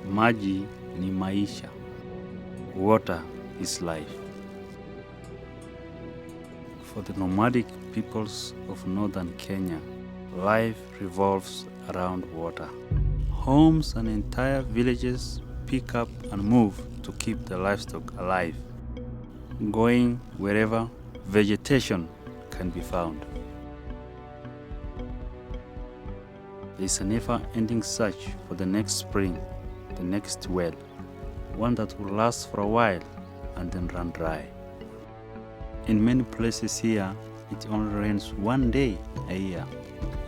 Maji ni maisha. Water is life. For the nomadic peoples of northern Kenya, life revolves around water. Homes and entire villages pick up and move to keep the livestock alive, going wherever vegetation can be found. There is a never-ending search for the next spring, the next well, one that will last for a while and then run dry. In many places here, it only rains one day a year.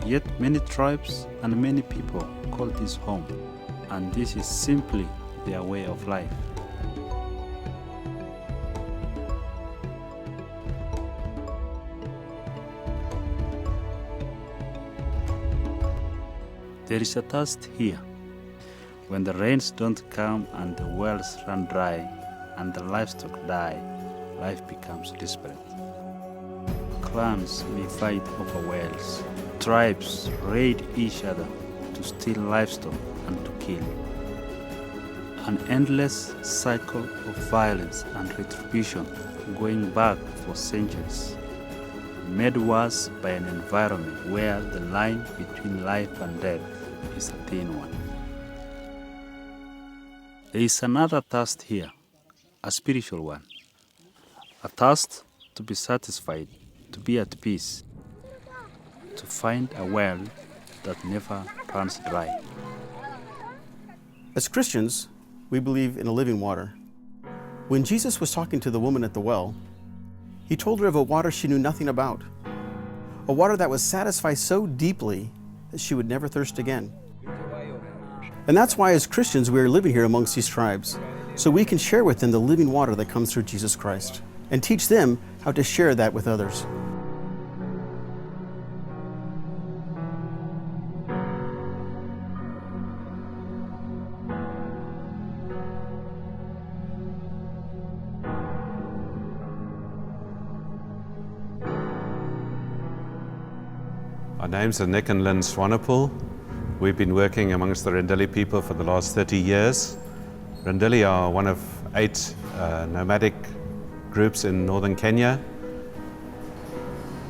Yet many tribes and many people call this home, and this is simply their way of life. There is a thirst here. When the rains don't come and the wells run dry and the livestock die, life becomes desperate. Clans may fight over wells. Tribes raid each other to steal livestock and to kill. An endless cycle of violence and retribution going back for centuries, made worse by an environment where the line between life and death is a thin one. There is another thirst here, a spiritual one. A thirst to be satisfied, to be at peace, to find a well that never runs dry. As Christians, we believe in a living water. When Jesus was talking to the woman at the well, he told her of a water she knew nothing about, a water that would satisfy so deeply that she would never thirst again. And that's why as Christians we are living here amongst these tribes, so we can share with them the living water that comes through Jesus Christ, and teach them how to share that with others. Our names are Nick and Lynn Swanepoel. We've been working amongst the Rendille people for the last 30 years. Rendille are one of 8 nomadic groups in northern Kenya.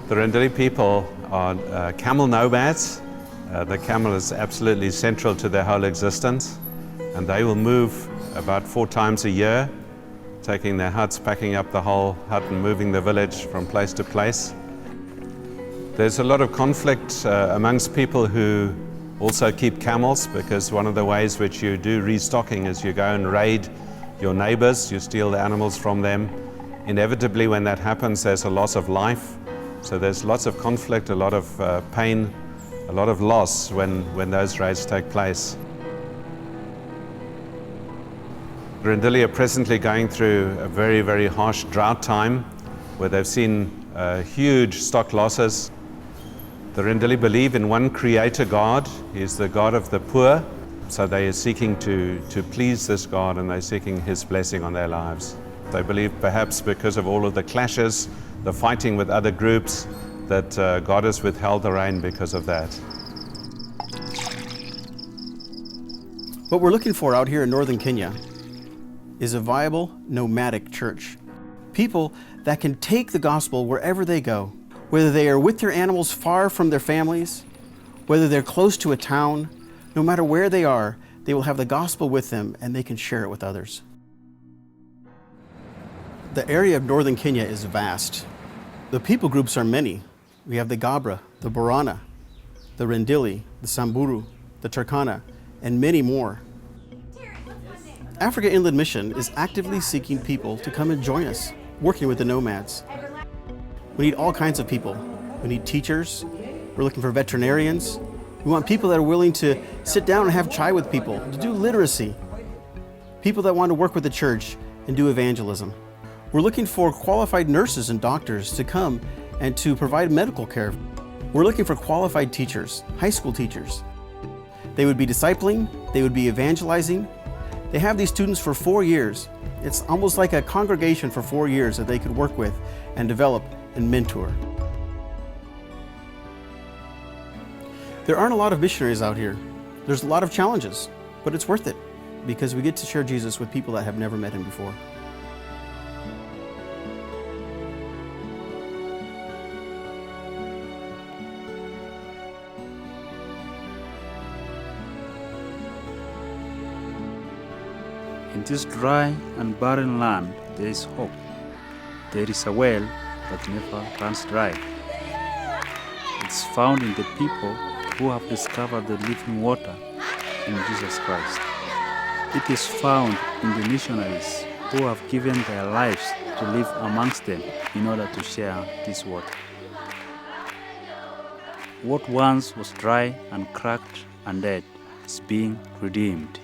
The Rendille people are camel nomads. The camel is absolutely central to their whole existence, and they will move about 4 times a year, taking their huts, packing up the whole hut and moving the village from place to place. There's a lot of conflict amongst people who also keep camels, because one of the ways which you do restocking is you go and raid your neighbors, you steal the animals from them. Inevitably, when that happens, there's a loss of life. So there's lots of conflict, a lot of pain, a lot of loss when those raids take place. Rendille are presently going through a very, very harsh drought time where they've seen huge stock losses. The Rendille believe in one creator God. He is the God of the poor. So they are seeking to please this God, and they're seeking His blessing on their lives. They believe perhaps because of all of the clashes, the fighting with other groups, that God has withheld the rain because of that. What we're looking for out here in northern Kenya is a viable nomadic church. People that can take the gospel wherever they go, whether they are with their animals far from their families, whether they're close to a town, no matter where they are, they will have the gospel with them and they can share it with others. The area of northern Kenya is vast. The people groups are many. We have the Gabra, the Borana, the Rendille, the Samburu, the Turkana, and many more. Africa Inland Mission is actively seeking people to come and join us, working with the nomads. We need all kinds of people. We need teachers. We're looking for veterinarians. We want people that are willing to sit down and have chai with people, to do literacy. People that want to work with the church and do evangelism. We're looking for qualified nurses and doctors to come and to provide medical care. We're looking for qualified teachers, high school teachers. They would be discipling, they would be evangelizing. They have these students for 4 years. It's almost like a congregation for 4 years that they could work with and develop and mentor. There aren't a lot of missionaries out here. There's a lot of challenges, but it's worth it. because we get to share Jesus with people that have never met him before. In this dry and barren land, there is hope. There is a well that never runs dry. It's found in the people who have discovered the living water in Jesus Christ. It is found in the missionaries who have given their lives to live amongst them in order to share this water. What once was dry and cracked and dead is being redeemed.